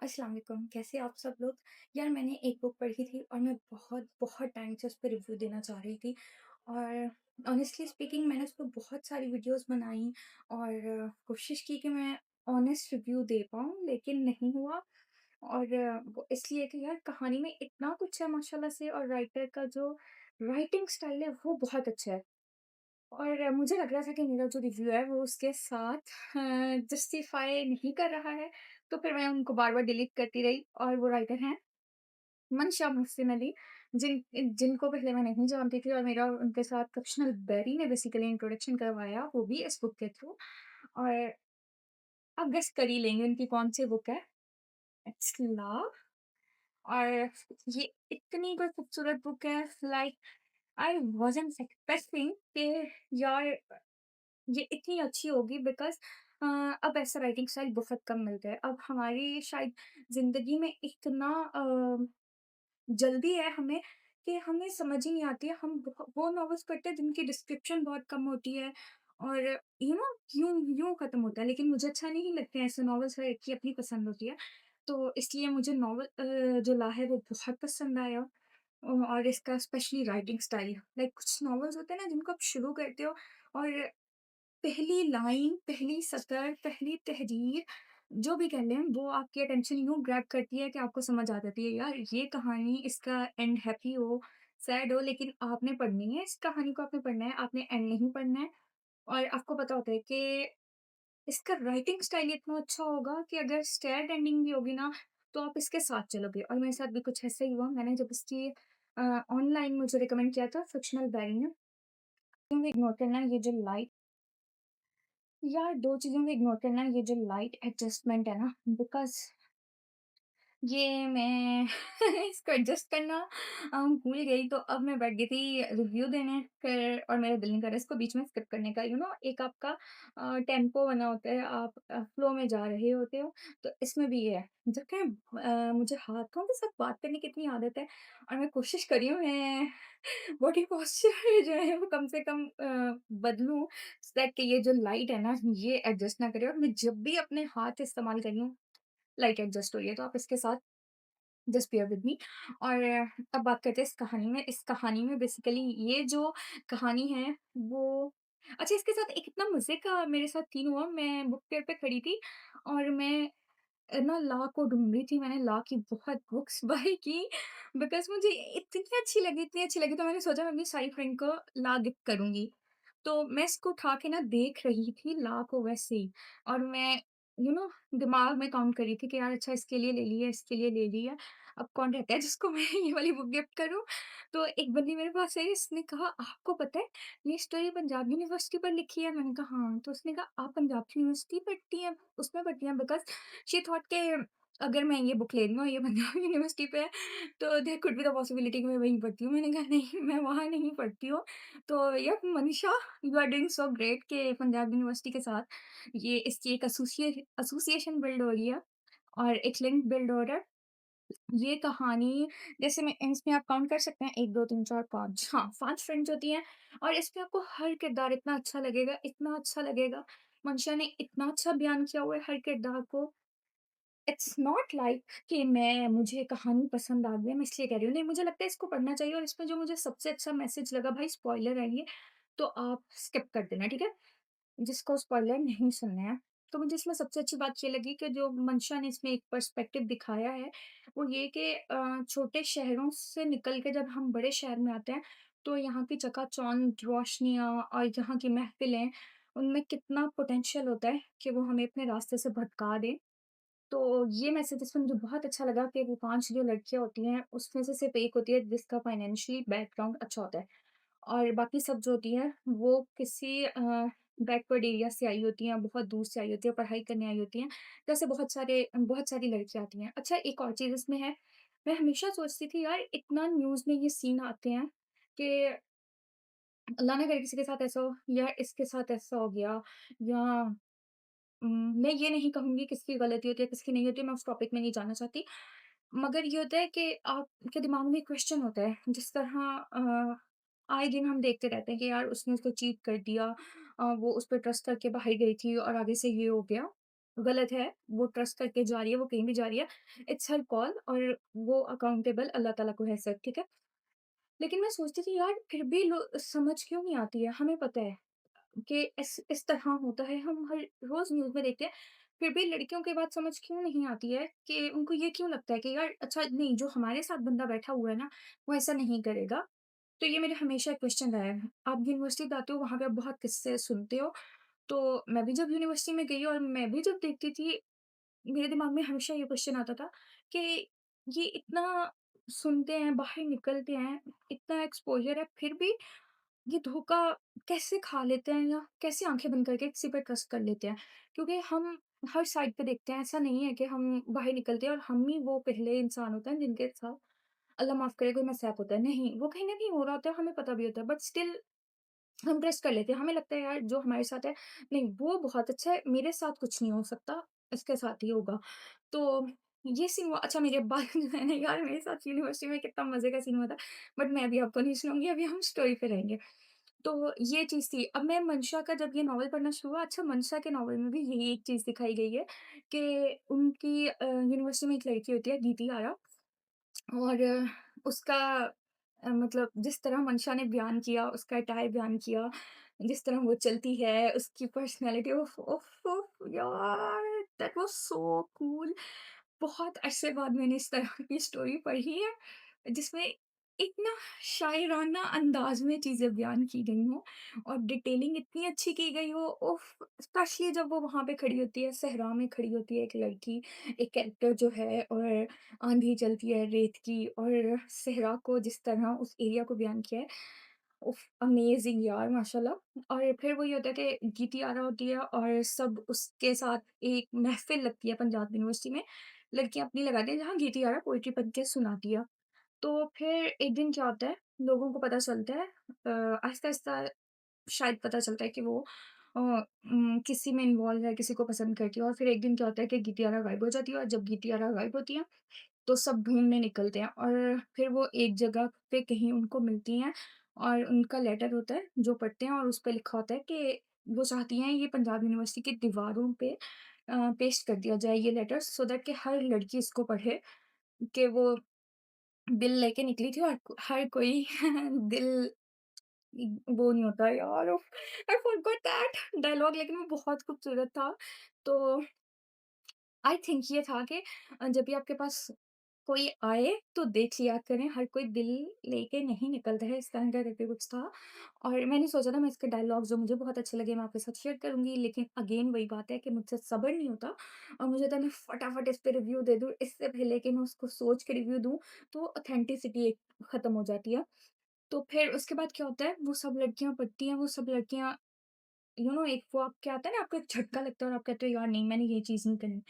अस्सलाम वालेकुम, कैसे आप सब लोग? यार मैंने एक बुक पढ़ी थी और मैं बहुत बहुत टाइम से उस पे रिव्यू देना चाह रही थी और ऑनेस्टली स्पीकिंग मैंने उस पे बहुत सारी वीडियोस बनाई और कोशिश की कि मैं ऑनेस्ट रिव्यू दे पाऊँ लेकिन नहीं हुआ। और वो इसलिए कि यार कहानी में इतना कुछ है माशाल्लाह से और राइटर का जो राइटिंग स्टाइल है वो बहुत अच्छा है। और मुझे लग रहा था कि मेरा जो रिव्यू है वो उसके साथ जस्टिफाई नहीं कर रहा है, तो फिर मैं उनको बार-बार डिलीट करती रही और वो राइटर हैं मंशा मुहसिन अली, जिनको पहले मैं नहीं जानती थी और मेरा उनके साथ कक्षनल बेरी ने बेसिकली इंट्रोडक्शन करवाया, वो भी इस बुक के थ्रू। और आप गेस कर ही लेंगे उनकी कौन-सी बुक है, इट्स लव। और ये इतनी कोई खूबसूरत बुक है, लाइक आई वाज़न्ट एक्सपेक्टिंग कि यार ये इतनी अच्छी होगी बिकॉज़ अब ऐसा राइटिंग स्टाइल बहुत कम मिलता है। अब हमारी शायद ज़िंदगी में इतना जल्दी है हमें कि हमें समझ ही नहीं आती है। हम वो नॉवेल्स पढ़ते हैं जिनकी डिस्क्रिप्शन बहुत कम होती है और यू नो यूँ यूँ खत्म होता है। लेकिन मुझे अच्छा नहीं लगते हैं ऐसे नॉवेल्स, हर एक की अपनी पसंद होती है। तो इसलिए मुझे नॉवल जो ला है वो बहुत पसंद आया। और इसका स्पेशली राइटिंग स्टाइल, लाइक कुछ नॉवेल्स होते हैं ना जिनको आप शुरू करते हो और पहली लाइन, पहली सतर, पहली तहरीर जो भी कह लें, वो आपकी अटेंशन यूँ ग्रैब करती है कि आपको समझ आ जाती है, यार ये कहानी इसका एंड हैप्पी हो, सैड हो, लेकिन आपने पढ़नी है, इस कहानी को आपने पढ़ना है, आपने एंड नहीं पढ़ना है। और आपको पता होता है कि इसका राइटिंग स्टाइल इतना अच्छा होगा कि अगर सैड एंडिंग भी होगी ना, तो आप इसके साथ चलोगे और मेरे साथ भी कुछ ऐसा ही हुआ। मैंने जब इसकी ऑनलाइन मुझे रिकमेंड किया था फिक्शनल डायरी ने, तुम इग्नोर करना ये जो लाइट, यार 2 चीज़ों को इग्नोर करना, ये जो लाइट एडजस्टमेंट है ना, बिकॉज़ ये मैं इसको एडजस्ट करना भूल गई, तो अब मैं बैठ गई थी रिव्यू देने फिर और मेरा दिल नहीं कर रहा इसको बीच में स्किप करने का। एक आपका टेम्पो बना होता है, आप फ्लो में जा रहे होते हो, तो इसमें भी ये है। जब क्या मुझे हाथों के साथ बात करने की इतनी आदत है और मैं कोशिश कर रही हूँ मैं बॉडी पोस्चर जो है वो कम से कम बदलूँ सो दैट कि ये जो लाइट है ना, ये एडजस्ट ना करे और मैं जब भी अपने हाथ इस्तेमाल कर रही हूँ, लाइट एडजस्ट हो रही है। तो आप इसके साथ जस्ट बियर विद मी। और अब बात करते हैं इस कहानी में। इस कहानी में बेसिकली ये जो कहानी है वो अच्छा, इसके साथ एक इतना मज़े का मेरे साथ सीन हुआ। मैं बुक फेयर पे खड़ी थी और मैं ना लॉ को ढूँढ रही थी। मैंने लॉ की बहुत बुक्स बाय की बिकॉज़ मुझे इतनी अच्छी लगी, तो मैंने सोचा मैं अपनी सारी फ्रेंड को लॉ गिफ्ट करूँगी। तो मैं इसको उठा के ना देख रही थी लॉ को वैसे ही, और मैं दिमाग में काउंट कर रही थी कि यार अच्छा इसके लिए ले ली है, इसके लिए ले ली है। अब कौन रहता है जिसको मैं ये वाली बुक गिफ्ट करूँ? तो एक बंदी मेरे पास आई, उसने कहा आपको पता है ये स्टोरी पंजाब यूनिवर्सिटी पर लिखी है? मैंने कहा हाँ। तो उसने कहा आप पंजाब यूनिवर्सिटी पढ़ती हैं? उसमें पढ़ती हैं? बिकॉज़ शी थॉट के अगर मैं ये बुक ले रही हूँ और ये पंजाब यूनिवर्सिटी पे है, तो there could be the possibility कि मैं वहीं पढ़ती हूँ। मैंने कहा नहीं, मैं वहाँ नहीं पढ़ती हूँ। तो यार Manisha, you are doing so great कि पंजाब यूनिवर्सिटी के साथ ये इसकी एक एसोसिएशन बिल्ड हो रही है और एक लिंक बिल्ड हो रहा है। ये कहानी जैसे मैं इसमें आप काउंट कर सकते हैं 1, 2, 3, 4, 5, हाँ, 5 फ्रेंड्स होती हैं और इसमें आपको हर किरदार इतना अच्छा लगेगा, इतना अच्छा लगेगा। मंशा ने इतना अच्छा बयान किया हुआ है हर किरदार को। इट्स नॉट लाइक कि मुझे कहानी पसंद आ गई है, मैं इसलिए कह रही हूँ। नहीं, मुझे लगता है इसको पढ़ना चाहिए और इसमें जो मुझे सबसे अच्छा मैसेज लगा, भाई स्पॉइलर है ये, तो आप स्किप कर देना, ठीक है? जिसको स्पॉइलर नहीं सुनने हैं। तो मुझे इसमें सबसे अच्छी बात ये लगी कि जो मंशा ने इसमें एक पर्सपेक्टिव दिखाया है, वो ये कि छोटे शहरों से निकल के जब हम बड़े शहर में आते हैं, तो यहाँ की चकाचौंध रोशनियाँ और यहाँ की महफ़िलें, उनमें कितना पोटेंशियल होता है कि वो हमें अपने रास्ते से भटका दें। तो ये मैसेज इसमें मुझे बहुत अच्छा लगा कि वो 5 जो लड़कियाँ होती हैं, उसमें से सिर्फ़ एक होती है जिसका फाइनेंशियली बैकग्राउंड अच्छा होता है। और बाकी सब जो होती हैं, वो किसी बैकवर्ड एरिया से आई होती हैं, बहुत दूर से आई होती हैं, पढ़ाई करने आई होती हैं। जैसे बहुत सारी लड़कियाँ आती हैं। अच्छा, एक और चीज़ इसमें है, मैं हमेशा सोचती थी यार इतना न्यूज़ में ये सीन आते हैं कि अल्लाह ना करे किसी के साथ ऐसा हो या इसके साथ ऐसा हो गया, या मैं ये नहीं कहूँगी किसकी गलती होती है, किसकी नहीं होती है, मैं उस टॉपिक में नहीं जाना चाहती। मगर ये होता है कि आपके दिमाग में एक क्वेश्चन होता है, जिस तरह आए दिन हम देखते रहते हैं कि यार उसने उसको चीट कर दिया, वो उस पे ट्रस्ट करके बाहर गई थी और आगे से ये हो गया। गलत है, वो ट्रस्ट करके जा रही है, वो कहीं भी जा रही है, इट्स हर कॉल और वो अकाउंटेबल अल्लाह ताला को है सिर्फ़, ठीक है? लेकिन मैं सोचती थी यार फिर भी लो समझ क्यों नहीं आती है? हमें पता है कि इस तरह होता है, हम हर रोज़ न्यूज़ में देखते हैं, फिर भी लड़कियों की बात समझ क्यों नहीं आती है कि उनको ये क्यों लगता है कि यार अच्छा नहीं, जो हमारे साथ बंदा बैठा हुआ है ना, वो ऐसा नहीं करेगा। तो ये मेरा हमेशा क्वेश्चन रहा है। आप यूनिवर्सिटी जाते हो, वहाँ पे आप बहुत किस्से सुनते हो, तो मैं भी जब यूनिवर्सिटी में गई और मैं भी जब देखती थी, मेरे दिमाग में हमेशा ये क्वेश्चन आता था कि ये इतना सुनते हैं, बाहर निकलते हैं, इतना एक्सपोज़र है, फिर भी ये धोखा कैसे खा लेते हैं या कैसे आँखें बंद करके किसी पे ट्रस्ट कर लेते हैं? क्योंकि हम हर साइड पे देखते हैं, ऐसा नहीं है कि हम बाहर निकलते हैं और हम ही वो पहले इंसान होते हैं जिनके साथ अल्लाह माफ़ करे कोई मिसहैप होता है। नहीं, वो कहीं न कहीं हो रहा होता है, हमें पता भी होता है, बट स्टिल हम ट्रस्ट कर लेते हैं। हमें लगता है यार जो हमारे साथ है, नहीं वो बहुत अच्छा है, मेरे साथ कुछ नहीं हो सकता, इसके साथ ही होगा। तो ये सीन हुआ। अच्छा मेरे बाद जो है ना यार मेरे साथ यूनिवर्सिटी में कितना मज़े का सीन हुआ था, बट मैं अभी आपको नहीं सुनाऊँगी, अभी हम स्टोरी पे रहेंगे। तो ये चीज़ थी। अब मैं मंशा का जब ये नॉवल पढ़ना शुरू हुआ, अच्छा मंशा के नॉवल में भी यही एक चीज़ दिखाई गई है कि उनकी यूनिवर्सिटी में एक लड़की होती है, दीति आरा, और उसका मतलब जिस तरह मंशा ने बयान किया, उसका अटायर बयान किया, जिस तरह वो चलती है, उसकी पर्सनैलिटी, उफ़, उफ़, उफ़ यार दैट वाज़ सो कूल। बहुत अरसे बाद मैंने इस तरह की स्टोरी पढ़ी है, जिसमें इतना शायराना अंदाज़ में चीज़ें बयान की गई हों और डिटेलिंग इतनी अच्छी की गई हो, उफ़! स्पेशली जब वो वहाँ पे खड़ी होती है, सहरा में खड़ी होती है एक लड़की, एक कैरेक्टर जो है, और आँधी चलती है रेत की, और सहरा को जिस तरह उस एरिया को बयान किया है, उफ़! अमेज़िंग यार माशाल्लाह। और फिर वही होता है कि गीति आरा होती है और सब उसके साथ एक महफ़िल लगती है पंजाब यूनिवर्सिटी में, लड़कियाँ अपनी लगाती हैं जहाँ गीति आरा पोएट्री पढ़ के सुनाती है। तो फिर एक दिन क्या होता है, लोगों को पता चलता है, आहिस्ता-आहिस्ता शायद पता चलता है कि वो किसी में इन्वॉल्व है, किसी को पसंद करती है, और फिर एक दिन क्या होता है कि गीति आरा गायब हो जाती है, और जब गीति आरा गायब होती है, तो सब ढूँढने निकलते हैं और फिर वो एक जगह पे कहीं उनको मिलती हैं और उनका लेटर होता है, जो पढ़ते हैं, और उस पे लिखा होता है कि वो चाहती हैं ये पंजाब यूनिवर्सिटी की दीवारों पे पेस्ट कर दिया जाए ये लेटर, सो दैट कि हर लड़की इसको पढ़े कि वो दिल लेके निकली थी, और हर कोई दिल वो नहीं होता यार, आई फॉरगॉट दैट डायलॉग, लेकिन वो बहुत खूबसूरत था। तो आई थिंक ये था कि जब भी आपके पास कोई आए तो देख लिया करें, हर कोई दिल लेके नहीं निकलता है, इस तरह का करके कुछ था। और मैंने सोचा था मैं इसके डायलॉग जो मुझे बहुत अच्छे लगे मैं आपके साथ शेयर करूँगी, लेकिन अगेन वही बात है कि मुझसे सब्र नहीं होता, और मुझे था मैं फटाफट इस पे रिव्यू दे दूँ, इससे पहले कि मैं उसको सोच के रिव्यू दूँ, तो ऑथेंटिसिटी एक खत्म हो जाती है। तो फिर उसके बाद क्या होता है, वो सब लड़कियाँ पढ़ती हैं, वो सब लड़कियाँ एक वो आप क्या आता है ना, आपको एक झटका लगता है और आप कहते हो यार नहीं मैंने ये चीज़ नहीं करनी।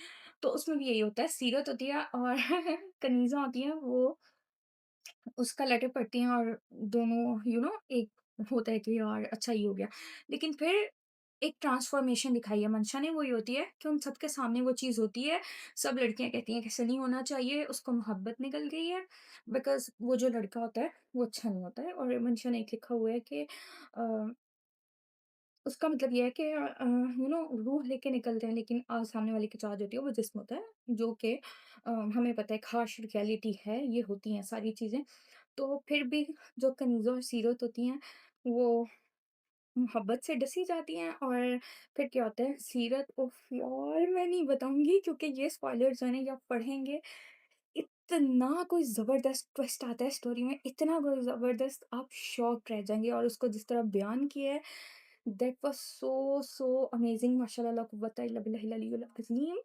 तो उसमें भी यही होता है, सीरत होती है और कनीज़ा होती है, वो उसका लेटर पढ़ती हैं और दोनों एक होता है कि यार अच्छा ही हो गया। लेकिन फिर एक ट्रांसफ़ॉर्मेशन दिखाई है मंशा ने, वो ये होती है कि उन सबके सामने वो चीज़ होती है, सब लड़कियाँ कहती हैं कि ऐसा नहीं होना चाहिए, उसको मोहब्बत निकल गई है, बिकॉज़ वो जो लड़का होता है, वो अच्छा नहीं होता है, और मंशा ने एक लिखा हुआ है कि उसका मतलब ये है कि रूह लेके निकलते हैं, लेकिन सामने वाले की चार्ज होती है वो जिस्म होता है, जो कि हमें पता है एक हार्श रियलिटी है, ये होती हैं सारी चीज़ें। तो फिर भी जो कनीज़ा और सीरत होती हैं, वो मोहब्बत से डसी जाती हैं, और फिर क्या होता है, सीरत उफ़ यार मैं नहीं बताऊँगी क्योंकि ये स्पॉयलर्स हैं ना, ये आप पढ़ेंगे, इतना कोई ज़बरदस्त ट्विस्ट आता है स्टोरी में, इतना कोई ज़बरदस्त, आप शॉक्ड रह जाएँगे, और उसको जिस तरह बयान किया है, that was so, so amazing माशाल्लाह ला कुव्वता इल्ला बिल्लाहिल अलियुल अज़ीम।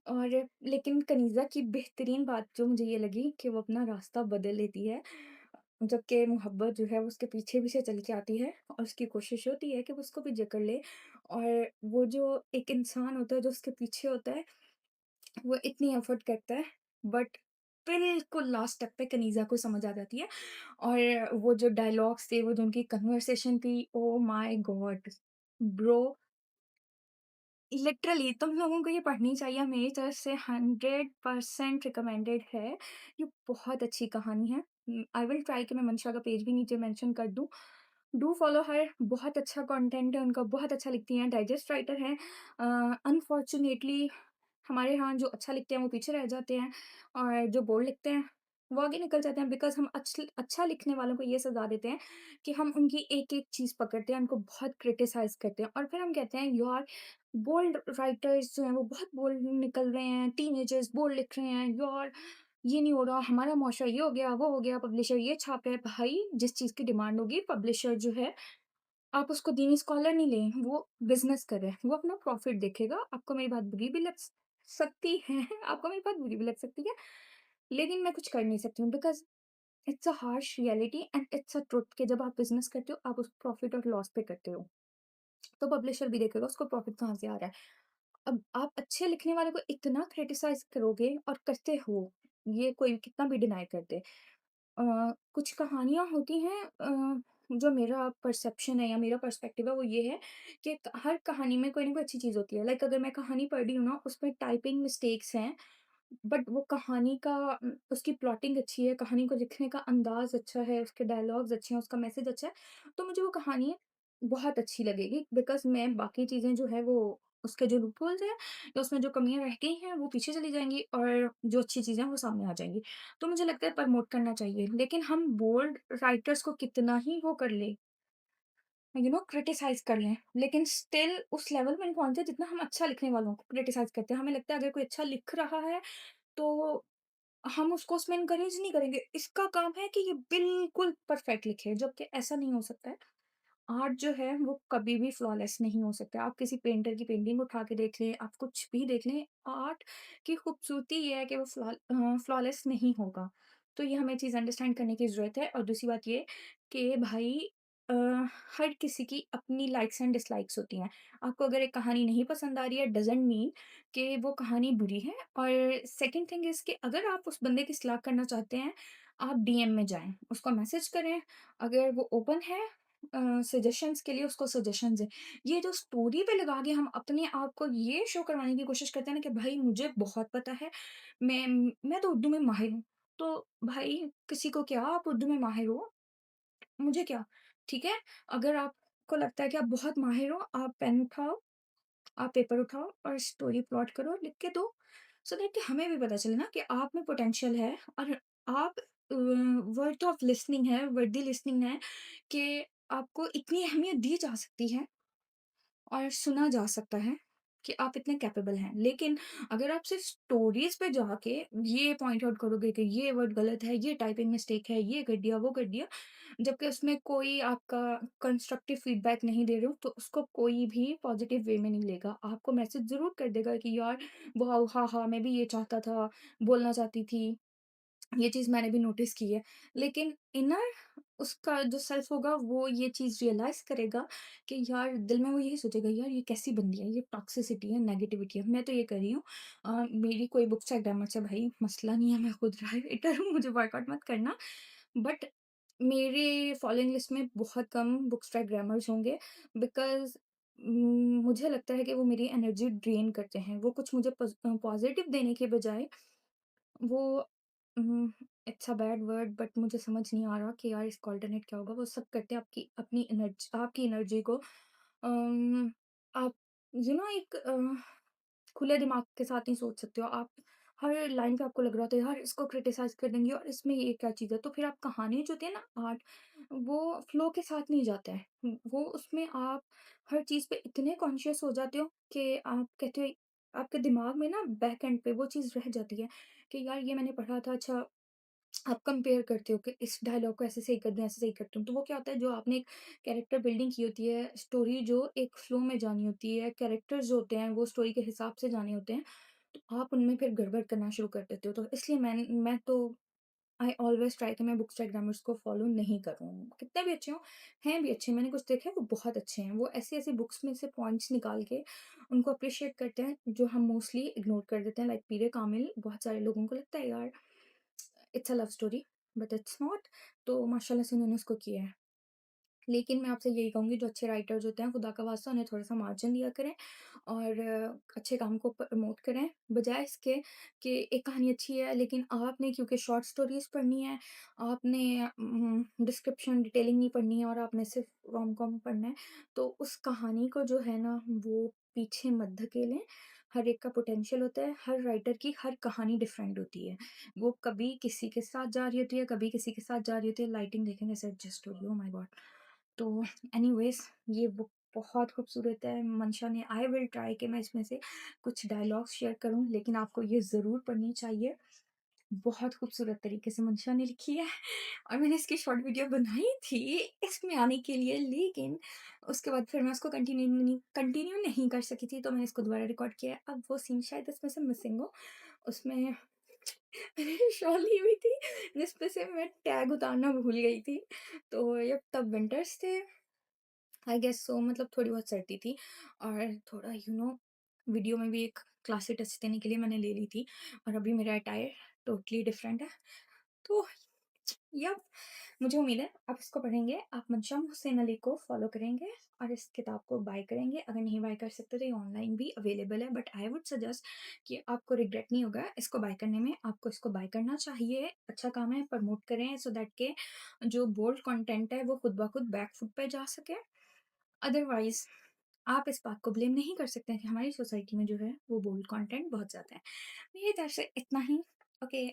और लेकिन कनीज़ा की बेहतरीन बात जो मुझे ये लगी कि वो अपना रास्ता बदल लेती है, जबकि मोहब्बत जो है वो उसके पीछे-पीछे चल के आती है, और उसकी कोशिश होती है कि वो उसको भी जकड़ ले, और वो जो एक इंसान होता है जो उसके पीछे होता है, वो इतनी एफर्ट करता है, बट बिल्कुल लास्ट तक पे कनीज़ा को समझ आ जाती है, और वो जो डायलॉग्स थे, वो जो उनकी कन्वर्सेशन थी, oh my God! Bro literally तुम लोगों को ये पढ़नी चाहिए, मेरी तरफ से 100% रिकमेंडेड है। ये बहुत अच्छी कहानी है। आई विल ट्राई कि मैं मंशा का पेज भी नीचे मेंशन कर दूँ। डू फॉलो हर, बहुत अच्छा कंटेंट है उनका, बहुत अच्छा लिखती हैं, डाइजेस्ट राइटर हैं। अनफॉर्च्यूनेटली हमारे यहाँ जो अच्छा लिखते हैं वो पीछे रह जाते हैं और जो बोल्ड लिखते हैं वो आगे निकल जाते हैं, बिकॉज़ हम अच्छा लिखने वालों को ये सज़ा देते हैं कि हम उनकी एक-एक चीज़ पकड़ते हैं, उनको बहुत क्रिटिसाइज़ करते हैं और फिर हम कहते हैं यार बोल्ड राइटर्स जो हैं वो बहुत बोल्ड निकल रहे हैं, टीनेजर्स बोल्ड लिख रहे हैं, यार ये नहीं हो रहा, हमारा मुआशरा ये हो गया, वो हो गया, पब्लिशर ये छाप रहा है। भाई जिस चीज़ की डिमांड होगी पब्लिशर जो है आप उसको दीनी स्कॉलर नहीं लें, वो बिज़नेस कर रहा है, वो अपना प्रॉफ़िट देखेगा। आपको मेरी बात बुरी भी लग सकती है, आपको मेरी बात बुरी भी लग सकती है, लेकिन मैं कुछ कर नहीं सकती हूँ because it's a harsh reality and it's a truth कि जब आप बिज़नेस करते हो, आप उस प्रॉफ़िट और लॉस पे करते हो। तो पब्लिशर भी देखेगा उसको प्रॉफ़िट कहाँ से आ रहा है। अब आप अच्छे लिखने वाले को इतना क्रिटिसाइज़ करोगे और करते हो, ये कोई कितना भी डिनाई कर दे। कुछ कहानियाँ होती हैं जो मेरा परसेप्शन है या मेरा पर्सपेक्टिव है वो ये है कि हर कहानी में कोई ना कोई अच्छी चीज़ होती है। लाइक अगर मैं कहानी पढ़ रही हूँ ना उसमें टाइपिंग मिस्टेक्स हैं, बट वो कहानी का उसकी प्लॉटिंग अच्छी है, कहानी को लिखने का अंदाज़ अच्छा है, उसके डायलॉग्स अच्छे हैं, उसका मैसेज अच्छा है, तो मुझे वो कहानी बहुत अच्छी लगेगी बिकॉज़ मैं बाकी चीज़ें जो है वो उसके जो लूपहोल्स हैं या उसमें जो कमियाँ रह गई हैं वो पीछे चली जाएँगी और जो अच्छी चीज़ें हैं वो सामने आ जाएँगी। तो मुझे लगता है प्रमोट करना चाहिए, लेकिन हम बोल्ड राइटर्स को कितना ही वो कर लें, क्रिटिसाइज़ कर लें, लेकिन स्टिल उस लेवल में नहीं पहुँचते जितना हम अच्छा लिखने वालों को क्रिटिसाइज़ करते हैं। हमें लगता है अगर कोई अच्छा लिख रहा है तो हम उसको उसमें एनकरेज नहीं करेंगे। इसका काम है कि ये बिल्कुल परफेक्ट लिखे, जबकि ऐसा नहीं हो सकता है। आर्ट जो है वो कभी भी फ्लॉलेस नहीं हो सकता। आप किसी पेंटर की पेंटिंग उठा के देख लें, आप कुछ भी देख लें, आर्ट की खूबसूरती ये है कि वो फ्लॉलेस नहीं होगा। तो ये हमें चीज़ अंडरस्टैंड करने की ज़रूरत है और दूसरी बात ये कि भाई अ, हर किसी की अपनी लाइक्स एंड डिसलाइक्स होती हैं। आपको अगर एक कहानी नहीं पसंद आ रही है डज़न्ट मीन कि वो कहानी बुरी है और सेकंड थिंग इज़ कि अगर आप उस बंदे की सलाह करना चाहते हैं, आप डीएम में जाएँ, उसको मैसेज करें, अगर वो ओपन है सजेशंस के लिए उसको सजेशंस दें। ये जो स्टोरी पे लगा के हम अपने आप को ये शो करवाने की कोशिश करते हैं ना कि भाई मुझे बहुत पता है, मैं तो उर्दू में माहिर हूँ। तो भाई किसी को क्या आप उर्दू में माहिर हो, मुझे क्या? ठीक है? अगर आपको लगता है कि आप बहुत माहिर हो, आप पेन उठाओ, आप पेपर उठाओ और स्टोरी प्लॉट करो, लिख के दो, सो दैट कि हमें भी पता चले ना कि आप में पोटेंशियल है और आप वर्थ ऑफ लिसनिंग है, वर्दी लिसनिंग है कि आपको इतनी अहमियत दी जा सकती है और सुना जा सकता है कि आप इतने कैपेबल हैं। लेकिन अगर आप सिर्फ़ स्टोरीज़ पे जाके ये पॉइंट आउट करोगे कि ये वर्ड गलत है, ये टाइपिंग मिस्टेक है, ये कर दिया, वो कर दिया, जबकि उसमें कोई आपका कंस्ट्रक्टिव फीडबैक नहीं दे रहे हो, तो उसको कोई भी पॉज़िटिव वे में नहीं लेगा। आपको मैसेज ज़रूर कर देगा कि यार वाओ! हाँ, हाँ, मैं भी ये चाहता था, बोलना चाहती थी। ये चीज़ मैंने भी नोटिस की है। लेकिन इनर उसका जो सेल्फ होगा वो ये चीज़ रियलाइज़ करेगा कि यार दिल में वो यही सोचेगा यार ये कैसी बंदी है, ये टॉक्सिसिटी है, नेगेटिविटी है, मैं तो ये कर रही हूँ। मेरी कोई बुक्स या ग्रामर से भाई मसला नहीं है, मैं खुद राइटर हूँ, मुझे वर्कआउट मत करना। बट मेरे फॉलोइंग लिस्ट में बहुत कम बुक्स बाय ग्रामर्स होंगे बिकॉज़ मुझे लगता है कि वो मेरी एनर्जी ड्रेन करते हैं। वो कुछ मुझे पॉज़िटिव देने के बजाय वो um, it's a bad word but मुझे समझ नहीं आ रहा कि यार इसका अल्टरनेट क्या होगा? वो सब करते हैं आपकी एनर्जी को आप एक खुले दिमाग के साथ नहीं सोच सकते हो। आप हर लाइन पे आपको लग रहा होता है यार इसको क्रिटिसाइज़ कर देंगे और इसमें ये क्या चीज़ है? तो फिर आप कहानी जो होती है ना आर्ट, वो फ्लो के साथ नहीं जाता है। वो उसमें आप हर चीज़ पे इतने कॉन्शियस हो जाते हो कि आप कहते हो आपके दिमाग में ना बैक एंड पे वो चीज़ रह जाती है कि यार ये मैंने पढ़ा था, अच्छा आप कंपेयर करते हो कि इस डायलॉग को ऐसे सही कर दूँ, ऐसे सही करती हूँ। तो वो क्या होता है जो आपने एक कैरेक्टर बिल्डिंग की होती है, स्टोरी जो एक फ्लो में जानी होती है, कैरेक्टर्स जो होते हैं वो स्टोरी के हिसाब से जाने होते हैं, तो आप उनमें फिर गड़बड़ करना शुरू कर देते हो। तो इसलिए मैं तो आई ऑलवेज़ ट्राई कि मैं बुक्स बाय ग्रामर्स को फॉलो नहीं करूँ। कितने भी अच्छे हों, हैं भी अच्छे, मैंने कुछ देखे हैं वो बहुत अच्छे हैं। वो ऐसी-ऐसी बुक्स में से पॉइंट्स निकाल के उनको अप्रिशिएट करते हैं जो हम मोस्टली इग्नोर कर देते हैं। लाइक पीरे कामिल, बहुत सारे लोगों को लगता है यार it's a love story but it's not, तो माशाल्लाह से उन्होंने उसको किया है। लेकिन मैं आपसे यही कहूँगी जो अच्छे राइटर्स होते हैं खुदा का वास्ता उन्हें थोड़ा-सा मार्जिन दिया करें और अच्छे काम को प्रमोट करें। बजाए इसके कि एक कहानी अच्छी है लेकिन आपने क्योंकि शॉर्ट स्टोरीज़ पढ़नी है, आपने डिस्क्रिप्शन डिटेलिंग नहीं पढ़नी है और आपने सिर्फ़ रोम-कॉम पढ़ना है, तो उस कहानी को जो है ना वो पीछे मत धकेलें। हर एक का पोटेंशियल होता है, हर राइटर की हर कहानी डिफरेंट होती है। वो कभी किसी के साथ जा रही होती है, कभी किसी के साथ जा रही होती है, लाइटिंग देखेंगे जस्ट ओह माय गॉड! तो एनीवेज़ ये बुक बहुत खूबसूरत है। मंशा ने आई विल ट्राई कि मैं इसमें से कुछ डायलॉग्स शेयर करूँ, लेकिन आपको ये ज़रूर पढ़नी चाहिए। बहुत खूबसूरत तरीके से मंशा ने लिखी है और मैंने इसकी शॉर्ट वीडियो बनाई थी इसमें आने के लिए, लेकिन उसके बाद फिर मैं उसको कंटिन्यू नहीं कर सकी थी, तो मैंने इसको दोबारा रिकॉर्ड किया है। अब वो सीन शायद इसमें से मिसिंग हो, उसमें मैंने शॉल ली हुई थी जिस पे से मैं टैग उतारना भूल गई थी। तो ये तब विंटर्स थे, आई गेस सो, मतलब थोड़ी बहुत सर्दी थी और थोड़ा वीडियो में भी एक क्लासी टच देने के लिए मैंने ले ली थी और अभी मेरा अटायर टोटली डिफरेंट है। तो यप, मुझे उम्मीद है आप इसको पढ़ेंगे, आप मंशा हुसैन अली को फॉलो करेंगे और इस किताब को बाय करेंगे। अगर नहीं बाय कर सकते तो ये ऑनलाइन भी अवेलेबल है, बट आई वुड सजेस्ट कि आपको रिग्रेट नहीं होगा इसको बाय करने में, आपको इसको बाय करना चाहिए। अच्छा काम है, प्रमोट करें सो दैट के जो बोल्ड कंटेंट है वो खुद ब खुद बैक फुट पे जा सके। अदरवाइज़ आप इस बात को ब्लेम नहीं कर सकते हैं कि हमारी सोसाइटी में जो है वो बोल्ड कंटेंट बहुत ज़्यादा है। मेरी तरफ से इतना ही। ओके।